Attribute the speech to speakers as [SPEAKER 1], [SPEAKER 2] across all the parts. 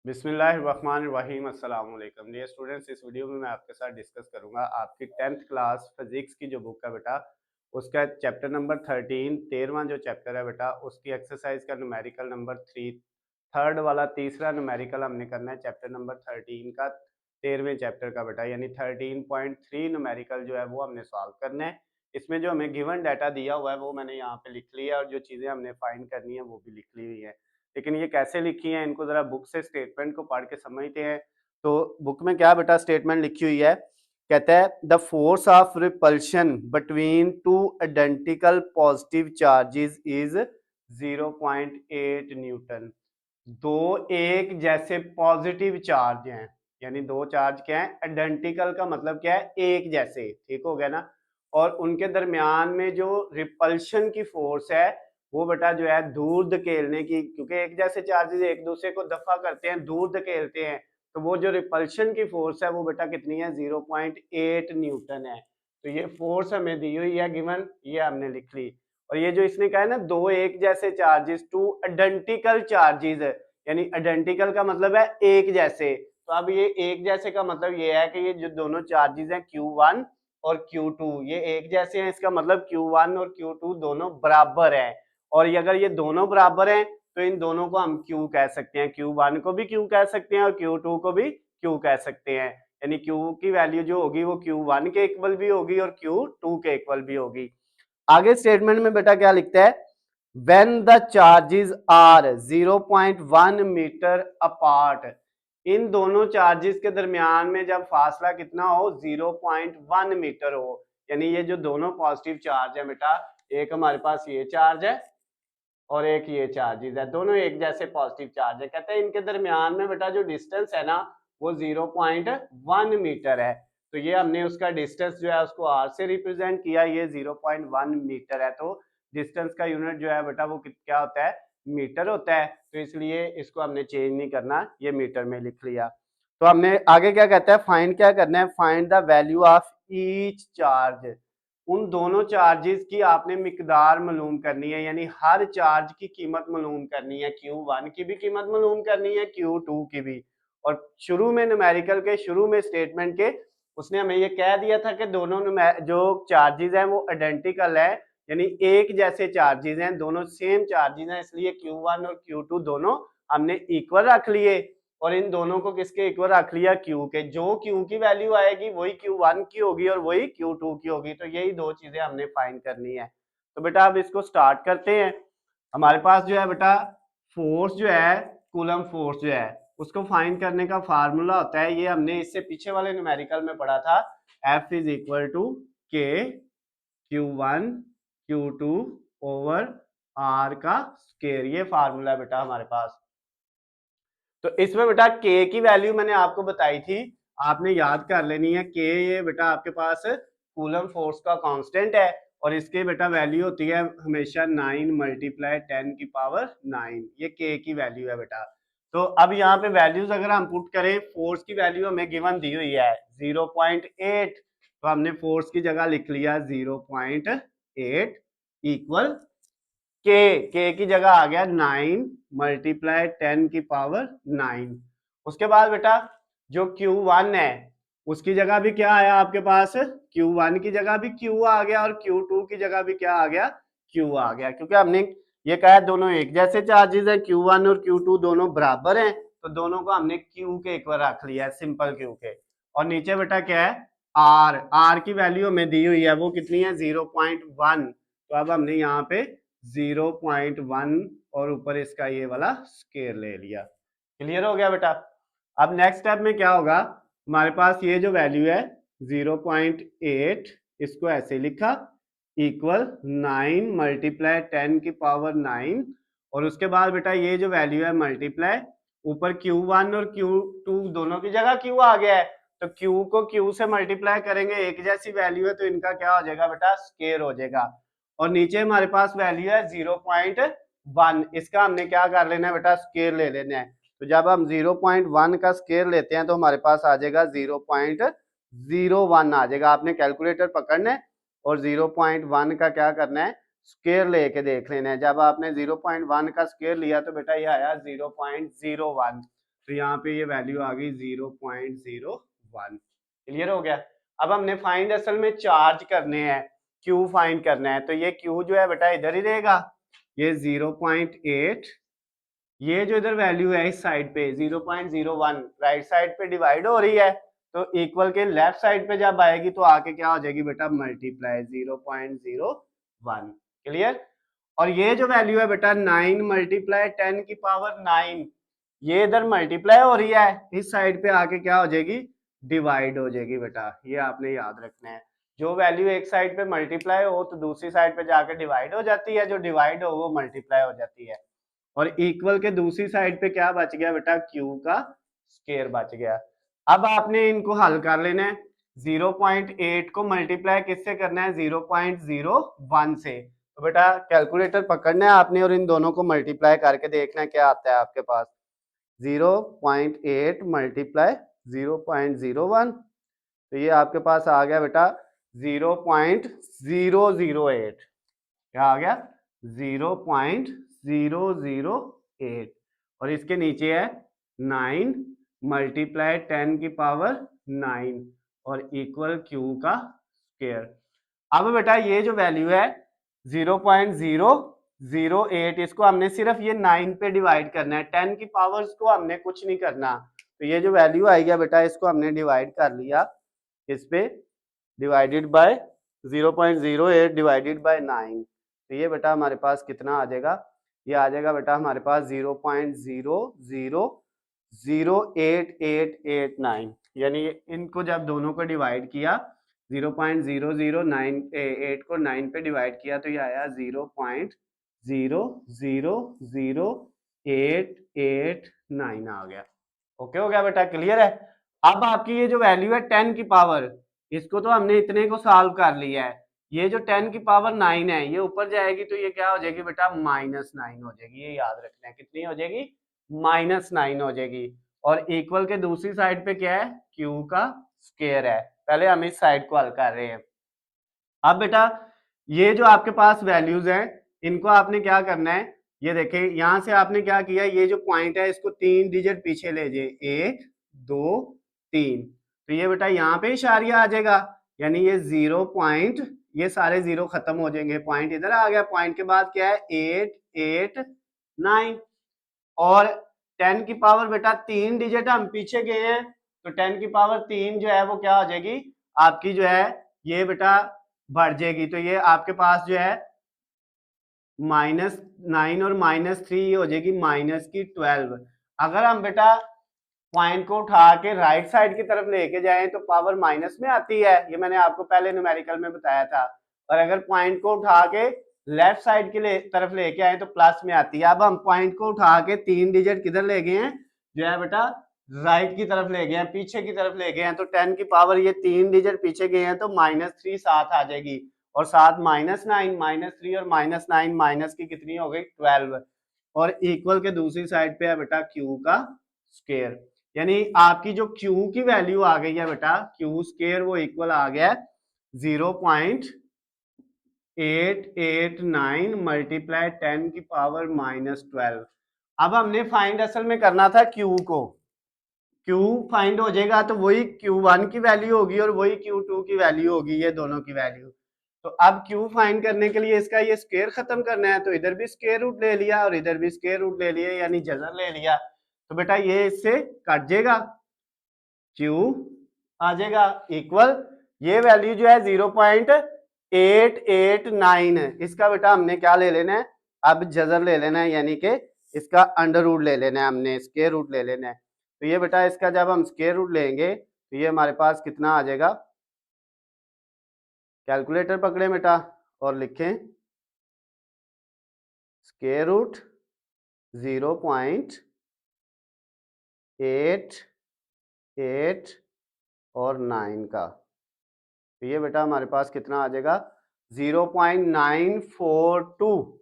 [SPEAKER 1] बिस्मिल्लाहिर्रहमानिर्रहीम अस्सलाम वालेकुम डियर स्टूडेंट्स। इस वीडियो में मैं आपके साथ डिस्कस करूंगा आपकी 10th क्लास फिजिक्स की जो बुक है बेटा, उसका चैप्टर नंबर 13वां जो चैप्टर है बेटा, उसकी एक्सरसाइज का न्यूमेरिकल नंबर 3 थर्ड वाला तीसरा न्यूमेरिकल हमने करना है चैप्टर नंबर 13 का 13वें चैप्टर का बेटा, यानी 13.3 न्यूमेरिकल जो है वो हमने सॉल्व करना है। इसमें जो हमें गिवन डाटा दिया हुआ है वो मैंने यहाँ पे लिख लिया और जो चीज़ें हमने फाइंड करनी है वो भी लिख ली हुई है। लेकिन ये कैसे लिखी है, इनको जरा बुक से स्टेटमेंट को पढ़ के समझते हैं। तो बुक में क्या बेटा स्टेटमेंट लिखी हुई है, कहता है the force of repulsion between two identical positive charges is 0.8 Newton. दो एक जैसे पॉजिटिव चार्ज हैं, यानी दो चार्ज क्या है, आइडेंटिकल का मतलब क्या है, एक जैसे, ठीक हो गया ना। और उनके दरमियान में जो रिपल्शन की फोर्स है वो बेटा जो है दूर धकेलने की, क्योंकि एक जैसे चार्जेस एक दूसरे को दफा करते हैं, दूर धकेलते हैं, तो वो जो रिपल्शन की फोर्स है वो बेटा कितनी है, 0.8 न्यूटन है। तो ये फोर्स हमें दी हुई है गिवन, ये हमने लिख ली। और ये जो इसने कहा है ना, दो एक जैसे चार्जेस, टू आइडेंटिकल चार्जेस, यानी आइडेंटिकल का मतलब है एक जैसे। तो अब ये एक जैसे का मतलब ये है कि ये जो दोनों चार्जेस हैं Q1 और Q2 ये एक जैसे हैं, इसका मतलब Q1 और Q2 दोनों बराबर हैं। और ये अगर ये दोनों बराबर हैं तो इन दोनों को हम Q कह सकते हैं, Q1 को भी Q कह सकते हैं और Q2 को भी Q कह सकते हैं। यानी Q की वैल्यू जो होगी वो Q1 के इक्वल भी होगी और Q2 के इक्वल भी होगी। आगे स्टेटमेंट में बेटा क्या लिखता है, when the charges are 0.1 metre apart, इन दोनों चार्जेस के दरमियान में जब फासला कितना हो, 0.1 मीटर हो, यानी ये जो दोनों पॉजिटिव चार्ज है बेटा, एक हमारे पास ये चार्ज है और एक ये चार्जेस है, दोनों एक जैसे पॉजिटिव चार्ज है। कहते हैं इनके दरमियान में बेटा जो डिस्टेंस है ना वो 0.1 मीटर है। तो ये हमने उसका डिस्टेंस जो है उसको r से रिप्रेजेंट किया, ये 0.1 मीटर है। तो डिस्टेंस का यूनिट जो है बेटा वो क्या होता है, मीटर होता है। तो इसलिए इसको हमने चेंज नहीं करना, ये मीटर में लिख लिया। तो हमने आगे क्या कहता है, फाइंड क्या करना है, find the value of each charge, उन दोनों चार्जेस की आपने मिकदार मालूम करनी है, यानी हर चार्ज की कीमत मालूम करनी है, Q1 की भी कीमत मालूम करनी है, Q2 की भी। और शुरू में न्यूमेरिकल के शुरू में स्टेटमेंट के उसने हमें ये कह दिया था कि दोनों जो चार्जेस हैं वो आइडेंटिकल है, यानी एक जैसे चार्जेस हैं, दोनों सेम चार्जेस हैं, इसलिए Q1 और Q2 दोनों हमने इक्वल रख लिए। और इन दोनों को किसके इक्वल रख लिया, Q के। जो Q की वैल्यू आएगी वही Q1 की होगी और वही Q2 की होगी। तो यही दो चीजें हमने फाइंड करनी है। तो बेटा अब इसको स्टार्ट करते हैं। हमारे पास जो है बेटा फोर्स जो है, कूलम फोर्स जो है, उसको फाइंड करने का फार्मूला होता है, ये हमने इससे पीछे वाले न्यूमेरिकल में पढ़ा था, F इज इक्वल टू के Q1 Q2 ओवर R का स्क्वायर, ये फार्मूला है बेटा हमारे पास। तो इसमें बेटा के की वैल्यू मैंने आपको बताई थी, आपने याद कर लेनी है। के ये बेटा आपके पास कूलम फोर्स का कांस्टेंट है और इसके बेटा वैल्यू होती है हमेशा 9 मल्टीप्लाई 10 की पावर 9, ये के की वैल्यू है बेटा। तो अब यहाँ पे वैल्यूज अगर हम पुट करें, फोर्स की वैल्यू हमें गिवन दी हुई है 0.8, तो हमने फोर्स की जगह लिख लिया 0.8 इक्वल के की जगह आ गया 9 मल्टीप्लाई 10 की पावर 9। उसके बाद बेटा जो Q1 है उसकी जगह भी क्या आया आपके पास, Q1 की जगह भी Q आ गया और Q2 की जगह भी क्या आ गया, Q आ गया, क्योंकि हमने ये कहा दोनों एक जैसे चार्जेस हैं, Q1 और Q2 दोनों बराबर हैं, तो दोनों को हमने Q के इक्वल रख लिया है, सिंपल Q के। और नीचे बेटा क्या है, R की वैल्यू हमें दी हुई है, वो कितनी है 0.1। तो अब हमने यहाँ पे 0.1 और ऊपर इसका ये वाला स्केयर ले लिया। क्लियर हो गया बेटा। अब नेक्स्ट स्टेप में क्या होगा, हमारे पास ये जो वैल्यू है 0.8, इसको ऐसे लिखा इक्वल 9 मल्टीप्लाई 10 की पावर 9, और उसके बाद बेटा ये जो वैल्यू है मल्टीप्लाई ऊपर Q1 और Q2 दोनों की जगह Q आ गया है, तो Q को Q से मल्टीप्लाई करेंगे, एक जैसी वैल्यू है तो इनका क्या हो जाएगा बेटा, स्केयर हो जाएगा। और नीचे हमारे पास वैल्यू है 0.1, इसका हमने क्या कर लेना है बेटा, स्केयर ले लेना है। तो जब हम 0.1 का स्केयर लेते हैं तो हमारे पास आ जाएगा 0.01 आ जाएगा। आपने कैलकुलेटर पकड़ना है और 0.1 का क्या करना है, स्केयर लेके देख लेना है। जब आपने 0.1 का स्केयर लिया तो बेटा ये आया 0.01। तो यहाँ पे ये वैल्यू आ गई 0.01। क्लियर हो गया। अब हमने फाइंड असल में चार्ज करने हैं, क्यू फाइंड करना है, तो ये क्यू जो है बेटा इधर ही रहेगा, ये 0.8, ये जो इधर वैल्यू है इस साइड पे 0.01 राइट साइड पे डिवाइड हो रही है, तो इक्वल के लेफ्ट साइड पे जब आएगी तो आके क्या हो जाएगी बेटा, मल्टीप्लाई 0.01। क्लियर। और ये जो वैल्यू है बेटा 9 मल्टीप्लाई 10 की पावर 9, ये इधर मल्टीप्लाई हो रही है, इस साइड पे आके क्या हो जाएगी, डिवाइड हो जाएगी बेटा। ये आपने याद रखना है, जो वैल्यू एक साइड पे मल्टीप्लाई हो तो दूसरी साइड पे जाके डिवाइड हो जाती है, जो डिवाइड हो वो मल्टीप्लाई हो जाती है। और इक्वल के दूसरी साइड पे क्या बच गया बेटा, क्यू का स्क्वायर बच गया। अब आपने इनको हल कर लेना है। 0.8 को मल्टीप्लाई किससे करना है, 0.01 से। तो बेटा कैलकुलेटर पकड़ना है आपने और इन दोनों को मल्टीप्लाई करके देखना है क्या आता है आपके पास। 0.8 मल्टीप्लाई 0.01, तो ये आपके पास आ गया बेटा 0.008। क्या आ गया, 0.008। और इसके नीचे है 9 मल्टीप्लाई 10 की पावर 9 और इक्वल क्यू का स्क्वायर। अब बेटा ये जो वैल्यू है 0.008, इसको हमने सिर्फ ये 9 पे डिवाइड करना है, 10 की पावर्स को हमने कुछ नहीं करना। तो ये जो वैल्यू आई है बेटा, इसको हमने डिवाइड कर लिया इस पे, डिवाइडेड बाय 0.08 डिवाइडेड बाय 9। तो ये बेटा हमारे पास कितना आ जाएगा, ये आ जाएगा बेटा हमारे पास 0.00088889, यानी इनको जब दोनों को डिवाइड किया 0.0098 को 9 पे डिवाइड किया तो ये आया 0.000889 आ गया। ओके हो गया बेटा, क्लियर है। अब आपकी ये जो वैल्यू है 10 की पावर, इसको तो हमने इतने को सॉल्व कर लिया है, ये जो 10 की पावर 9 है ये ऊपर जाएगी तो ये क्या हो जाएगी बेटा, -9 हो जाएगी। ये याद रखना है, कितनी हो जाएगी, -9 हो जाएगी। और इक्वल के दूसरी साइड पे क्या है, क्यू का स्क्वायर है। पहले हम इस साइड को हल कर रहे हैं। अब बेटा ये जो आपके पास वैल्यूज हैं इनको आपने क्या करना है, ये देखें यहां से आपने क्या किया, ये जो पॉइंट है इसको 3 डिजिट पीछे ले जाए, 1 2 3, तो ये बेटा यहाँ पे इशारिया आ जाएगा, यानी ये 0 पॉइंट, ये सारे 0 खत्म हो जाएंगे, पॉइंट इधर आ गया, पॉइंट के बाद क्या है 8 8 9। और 10 की पावर बेटा 3 डिजिट हम पीछे गए हैं, तो 10 की पावर 3 जो है वो क्या हो जाएगी आपकी, जो है ये बेटा बढ़ जाएगी, तो ये आपके पास जो है -9 और -3 हो जाएगी -12। अगर हम बेटा पॉइंट को उठा के राइट साइड की तरफ लेके जाएं तो पावर माइनस में आती है, ये मैंने आपको पहले न्यूमेरिकल में बताया था। और अगर पॉइंट को उठा के लेफ्ट साइड की तरफ लेके आए तो प्लस में आती है। अब हम पॉइंट को उठा के 3 डिजिट किधर ले गए हैं, जो है बेटा राइट की तरफ ले गए हैं, पीछे की तरफ ले गए हैं, तो 10 की पावर ये 3 डिजिट पीछे गए हैं तो -3 साथ आ जाएगी, और साथ -9 -3 और -9 माइनस की कितनी हो गई 12। और इक्वल के दूसरी साइड पे है बेटा क्यू का स्क्वायर, यानी आपकी जो क्यू की वैल्यू आ गई है बेटा, क्यू स्क्वायर वो इक्वल आ गया 0.889 मल्टीप्लाई 10 की पावर -12। अब हमने फाइंड असल में करना था क्यू को, क्यू फाइंड हो जाएगा तो वही Q1 की वैल्यू होगी और वही Q2 की वैल्यू होगी, ये दोनों की वैल्यू। तो अब Q फाइंड करने के लिए इसका ये स्क्वायर खत्म करना है, तो इधर भी स्क्वायर रूट ले लिया और इधर भी स्क्वायर रूट ले लिया, यानी जजर ले लिया, तो बेटा ये इससे कट जाएगा, Q आ जाएगा इक्वल, ये वैल्यू जो है 0.889, इसका बेटा हमने क्या ले लेना है, अब जजर ले लेना है, यानी कि इसका अंडर रूट ले लेना है, हमने स्क्वायर रूट ले लेना है। तो ये बेटा इसका जब हम स्क्वायर रूट लेंगे तो ये हमारे पास कितना आ जाएगा, कैलकुलेटर पकड़े बेटा और लिखें स्क्वायर रूट 0.8 और 9 का, तो ये बेटा हमारे पास कितना आ जाएगा 0.942।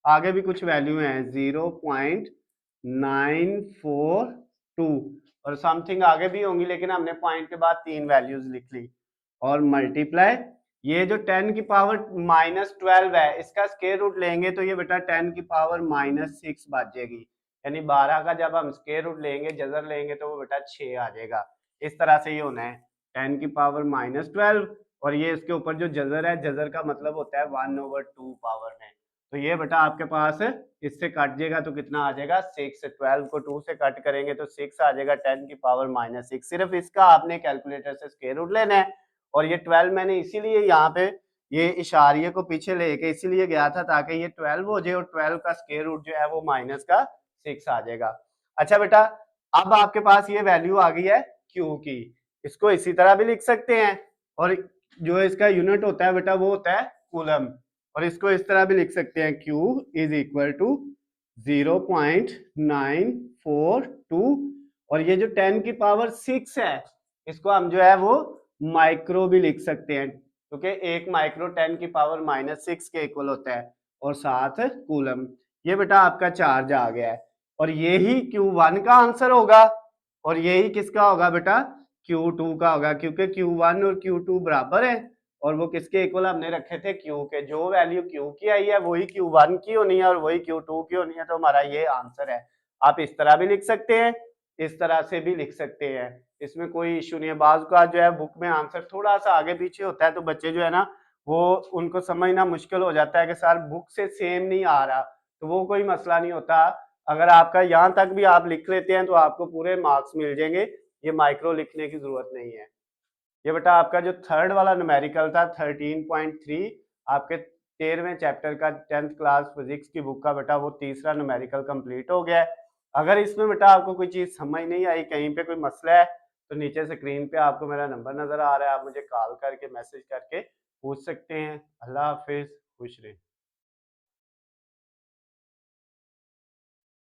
[SPEAKER 1] आगे भी कुछ वैल्यू है 0.942 और समथिंग आगे भी होंगी, लेकिन हमने पॉइंट के बाद 3 वैल्यूज लिख ली। और मल्टीप्लाई ये जो 10 की पावर -12 है, इसका स्क्वायर रूट लेंगे तो ये बेटा 10 की पावर -6 बच जाएगी, यानी 12 का जब हम स्क्वायर रूट लेंगे, जजर लेंगे, तो वो बेटा 6 आ जाएगा। इस तरह से ये होना है 10 की पावर -12, और ये इसके ऊपर जो जजर है, जजर का मतलब होता है 1/2 पावर में। तो ये बेटा आपके पास इससे काट जाएगा तो कितना आ जाएगा 6। 12 को 2 से कट करेंगे तो 6 आ जाएगा, 10 की पावर -6। सिर्फ इसका आपने कैलकुलेटर से स्क्वायर रूट लेना है। और ये 12 मैंने इसीलिए यहाँ पे ये इशारिये को पीछे लेके इसीलिए गया था ताकि ये 12 हो जाए, और 12 का स्क्वायर रूट जो है वो -6 आ जाएगा। अच्छा बेटा, अब आपके पास ये वैल्यू आ गई है क्यू की। इसको इसी तरह भी लिख सकते हैं, और जो इसका यूनिट होता है बेटा वो होता है कूलम। और इसको इस तरह भी लिख सकते हैं, Q इज इक्वल टू 0.942, और ये जो 10 की पावर 6 है, इसको हम जो है वो माइक्रो भी लिख सकते हैं, क्योंकि एक माइक्रो 10 की पावर -6 के इक्वल होता है, और साथ कूलम। ये बेटा आपका चार्ज आ गया है, और यही Q1 का आंसर होगा, और यही किसका होगा बेटा Q2 का होगा, क्योंकि Q1 और Q2 बराबर है, और वो किसके इक्वल हमने रखे थे Q के। जो वैल्यू Q की आई है वही Q1 की होनी है और वही Q2 की होनी है, तो हमारा ये आंसर है। आप इस तरह भी लिख सकते हैं, इस तरह से भी लिख सकते हैं, इसमें कोई इश्यू नहीं है। बाज का जो है बुक में आंसर थोड़ा सा आगे पीछे होता है, तो बच्चे जो है ना वो उनको समझना मुश्किल हो जाता है कि सर बुक से सेम नहीं आ रहा, तो वो कोई मसला नहीं होता। अगर आपका यहाँ तक भी आप लिख लेते हैं तो आपको पूरे मार्क्स मिल जाएंगे, ये माइक्रो लिखने की जरूरत नहीं है। ये बेटा आपका जो थर्ड वाला न्यूमेरिकल था 13.3 आपके 13वें चैप्टर का 10th क्लास फिजिक्स की बुक का बेटा वो तीसरा न्यूमेरिकल कंप्लीट हो गया है। अगर इसमें बेटा आपको कोई चीज़ समझ नहीं आई, कहीं पे कोई मसला है, तो नीचे स्क्रीन पे आपको मेरा नंबर नज़र आ रहा है, आप मुझे कॉल करके मैसेज करके पूछ सकते हैं। अल्लाह हाफिज़, खुश रहें।